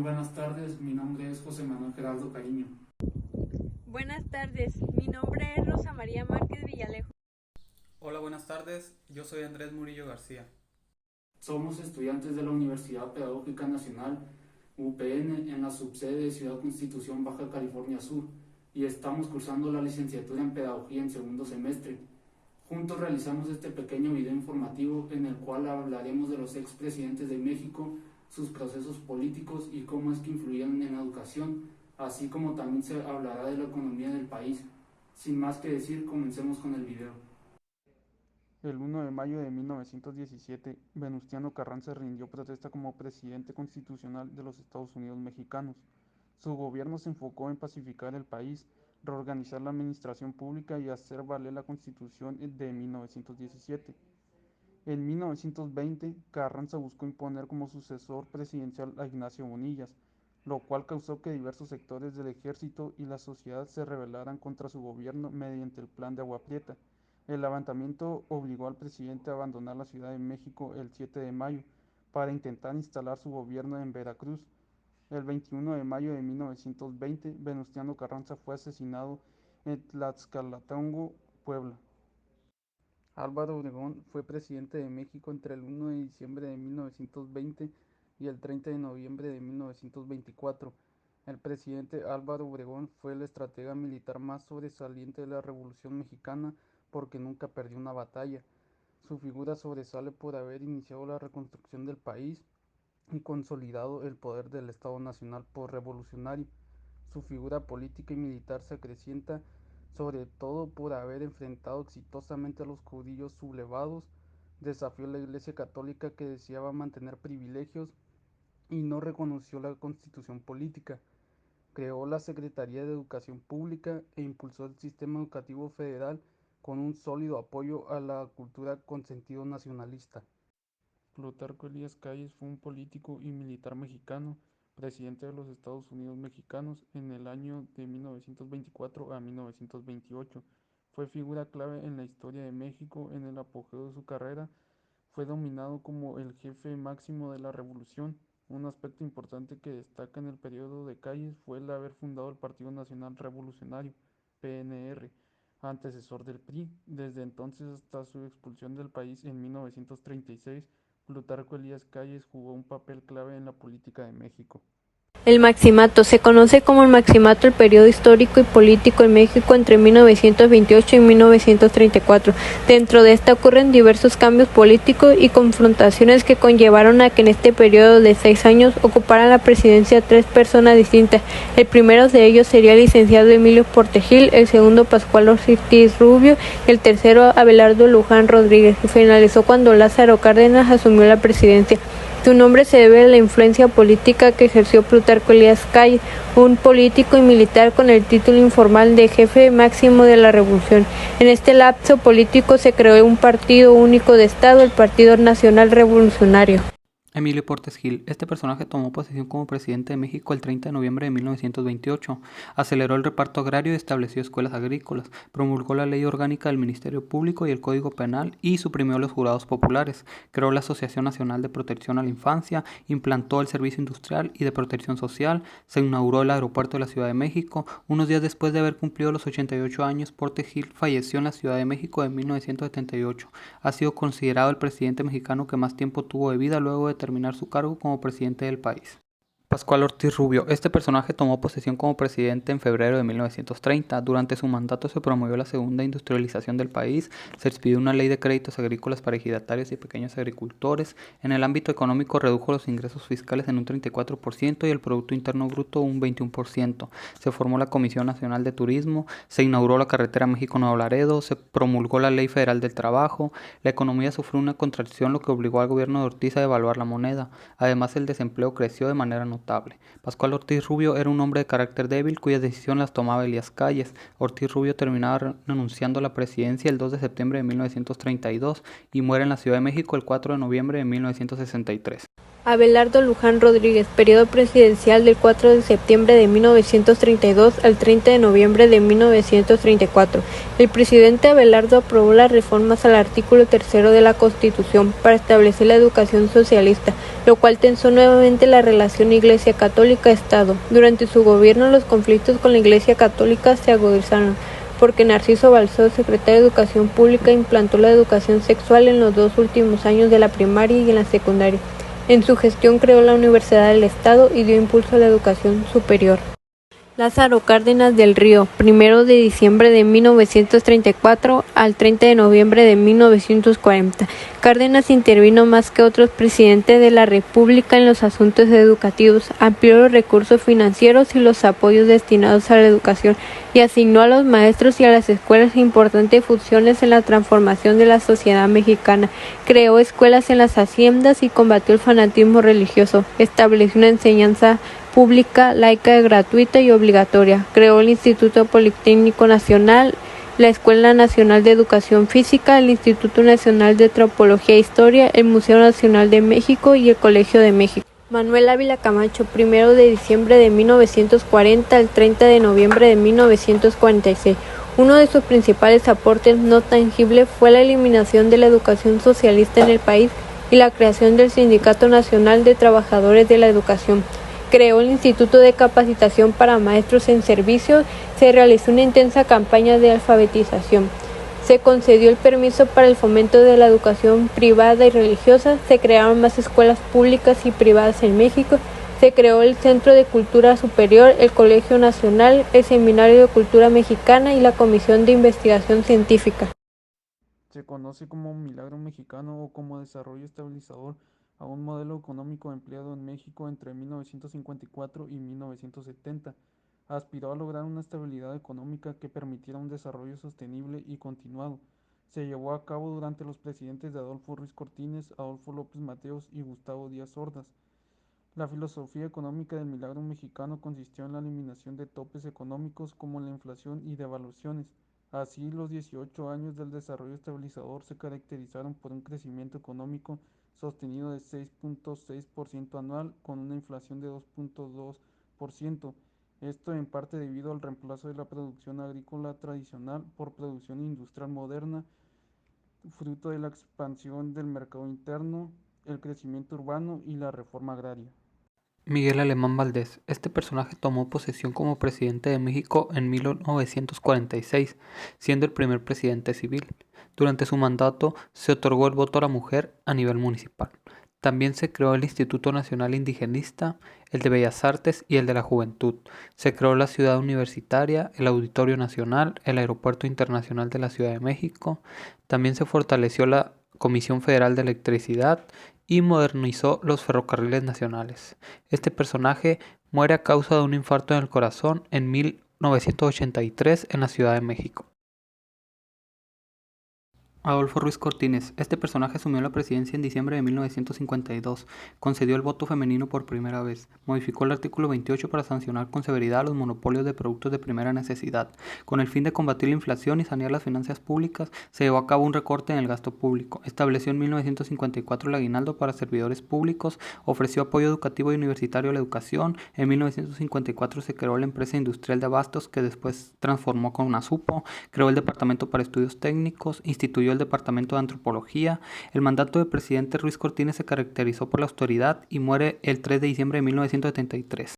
buenas tardes, mi nombre es José Manuel Geraldo Cariño. Buenas tardes, mi nombre es Rosa María Márquez Villalejo. Hola, buenas tardes. Yo soy Andrés Murillo García. Somos estudiantes de la Universidad Pedagógica Nacional, UPN, en la subsede de Ciudad Constitución, Baja California Sur, y estamos cursando la licenciatura en Pedagogía en segundo semestre. Juntos realizamos este pequeño video informativo en el cual hablaremos de los expresidentes de México, sus procesos políticos y cómo es que influyeron en la educación, así como también se hablará de la economía del país. Sin más que decir, comencemos con el video. El 1 de mayo de 1917, Venustiano Carranza rindió protesta como presidente constitucional de los Estados Unidos mexicanos. Su gobierno se enfocó en pacificar el país, reorganizar la administración pública y hacer valer la Constitución de 1917. En 1920, Carranza buscó imponer como sucesor presidencial a Ignacio Bonillas, lo cual causó que diversos sectores del ejército y la sociedad se rebelaran contra su gobierno mediante el Plan de Agua Prieta. El levantamiento obligó al presidente a abandonar la Ciudad de México el 7 de mayo para intentar instalar su gobierno en Veracruz. El 21 de mayo de 1920, Venustiano Carranza fue asesinado en Tlaxcalatenango, Puebla. Álvaro Obregón fue presidente de México entre el 1 de diciembre de 1920 y el 30 de noviembre de 1924. El presidente Álvaro Obregón fue el estratega militar más sobresaliente de la Revolución Mexicana porque nunca perdió una batalla. Su figura sobresale por haber iniciado la reconstrucción del país y consolidado el poder del Estado Nacional por revolucionario. Su figura política y militar se acrecienta sobre todo por haber enfrentado exitosamente a los caudillos sublevados, desafió a la Iglesia Católica que deseaba mantener privilegios y no reconoció la Constitución política, creó la Secretaría de Educación Pública e impulsó el sistema educativo federal con un sólido apoyo a la cultura con sentido nacionalista. Plutarco Elías Calles fue un político y militar mexicano, presidente de los Estados Unidos mexicanos en el año de 1924 a 1928. Fue figura clave en la historia de México en el apogeo de su carrera. Fue dominado como el jefe máximo de la revolución. Un aspecto importante que destaca en el periodo de Calles fue el haber fundado el Partido Nacional Revolucionario, PNR, antecesor del PRI. Desde entonces hasta su expulsión del país en 1936, Plutarco Elías Calles jugó un papel clave en la política de México. El Maximato se conoce como el Maximato el periodo histórico y político en México entre 1928 y 1934. Dentro de esta ocurren diversos cambios políticos y confrontaciones que conllevaron a que en este periodo de 6 años ocuparan la presidencia 3 personas distintas. El primero de ellos sería el licenciado Emilio Portes Gil, el segundo Pascual Ortiz Rubio y el tercero Abelardo Luján Rodríguez, y finalizó cuando Lázaro Cárdenas asumió la presidencia. Su nombre se debe a la influencia política que ejerció Plutarco Elías Calles, un político y militar con el título informal de jefe máximo de la revolución. En este lapso político se creó un partido único de Estado, el Partido Nacional Revolucionario. Emilio Portes Gil. Este personaje tomó posesión como presidente de México el 30 de noviembre de 1928. Aceleró el reparto agrario y estableció escuelas agrícolas, promulgó la ley orgánica del Ministerio Público y el Código Penal y suprimió los jurados populares. Creó la Asociación Nacional de Protección a la Infancia, implantó el Servicio Industrial y de Protección Social, se inauguró el aeropuerto de la Ciudad de México. Unos días después de haber cumplido los 88 años, Portes Gil falleció en la Ciudad de México en 1978. Ha sido considerado el presidente mexicano que más tiempo tuvo de vida luego de terminar su cargo como presidente del país. Pascual Ortiz Rubio. Este personaje tomó posesión como presidente en febrero de 1930. Durante su mandato se promovió la segunda industrialización del país, se expidió una ley de créditos agrícolas para ejidatarios y pequeños agricultores. En el ámbito económico redujo los ingresos fiscales en un 34% y el Producto Interno Bruto un 21%. Se formó la Comisión Nacional de Turismo, se inauguró la carretera México-Nuevo Laredo, se promulgó la Ley Federal del Trabajo. La economía sufrió una contracción, lo que obligó al gobierno de Ortiz a devaluar la moneda. Además, el desempleo creció de manera notable. Pascual Ortiz Rubio era un hombre de carácter débil cuyas decisiones las tomaba Elías Calles. Ortiz Rubio terminaba renunciando a la presidencia el 2 de septiembre de 1932 y muere en la Ciudad de México el 4 de noviembre de 1963. Abelardo Luján Rodríguez, periodo presidencial del 4 de septiembre de 1932 al 30 de noviembre de 1934. El presidente Abelardo aprobó las reformas al artículo 3 de la Constitución para establecer la educación socialista, lo cual tensó nuevamente la relación Iglesia Católica-Estado. Durante su gobierno, los conflictos con la Iglesia Católica se agudizaron, porque Narciso Balzó, secretario de Educación Pública, implantó la educación sexual en los 2 últimos años de la primaria y en la secundaria. En su gestión creó la Universidad del Estado y dio impulso a la educación superior. Lázaro Cárdenas del Río, 1 de diciembre de 1934 al 30 de noviembre de 1940. Cárdenas intervino más que otros presidentes de la República en los asuntos educativos, amplió los recursos financieros y los apoyos destinados a la educación y asignó a los maestros y a las escuelas importantes funciones en la transformación de la sociedad mexicana. Creó escuelas en las haciendas y combatió el fanatismo religioso. Estableció una enseñanza pública, laica, gratuita y obligatoria. Creó el Instituto Politécnico Nacional, la Escuela Nacional de Educación Física, el Instituto Nacional de Antropología e Historia, el Museo Nacional de México y el Colegio de México. Manuel Ávila Camacho, 1 de diciembre de 1940 al 30 de noviembre de 1946. Uno de sus principales aportes no tangibles fue la eliminación de la educación socialista en el país y la creación del Sindicato Nacional de Trabajadores de la Educación. Creó el Instituto de Capacitación para Maestros en Servicio, se realizó una intensa campaña de alfabetización. Se concedió el permiso para el fomento de la educación privada y religiosa, se crearon más escuelas públicas y privadas en México, se creó el Centro de Cultura Superior, el Colegio Nacional, el Seminario de Cultura Mexicana y la Comisión de Investigación Científica. Se conoce como milagro mexicano o como desarrollo estabilizador a un modelo económico empleado en México entre 1954 y 1970. Aspiró a lograr una estabilidad económica que permitiera un desarrollo sostenible y continuado. Se llevó a cabo durante los presidentes de Adolfo Ruiz Cortines, Adolfo López Mateos y Gustavo Díaz Ordaz. La filosofía económica del milagro mexicano consistió en la eliminación de topes económicos como la inflación y devaluaciones. Así, los 18 años del desarrollo estabilizador se caracterizaron por un crecimiento económico sostenido de 6.6% anual con una inflación de 2.2%. Esto en parte debido al reemplazo de la producción agrícola tradicional por producción industrial moderna, fruto de la expansión del mercado interno, el crecimiento urbano y la reforma agraria. Miguel Alemán Valdés. Este personaje tomó posesión como presidente de México en 1946, siendo el primer presidente civil. Durante su mandato se otorgó el voto a la mujer a nivel municipal. También se creó el Instituto Nacional Indigenista, el de Bellas Artes y el de la Juventud. Se creó la Ciudad Universitaria, el Auditorio Nacional, el Aeropuerto Internacional de la Ciudad de México. También se fortaleció la Comisión Federal de Electricidad y modernizó los ferrocarriles nacionales. Este personaje muere a causa de un infarto en el corazón en 1983 en la Ciudad de México. Adolfo Ruiz Cortines. Este personaje asumió la presidencia en diciembre de 1952. Concedió el voto femenino por primera vez. Modificó el artículo 28 para sancionar con severidad los monopolios de productos de primera necesidad. Con el fin de combatir la inflación y sanear las finanzas públicas, se llevó a cabo un recorte en el gasto público. Estableció en 1954 el aguinaldo para servidores públicos. Ofreció apoyo educativo y universitario a la educación. En 1954 se creó la empresa industrial de abastos que después transformó con Nasupo. Creó el Departamento para Estudios Técnicos. Instituyó el Departamento de Antropología. El mandato del presidente Ruiz Cortines se caracterizó por la austeridad y muere el 3 de diciembre de 1973.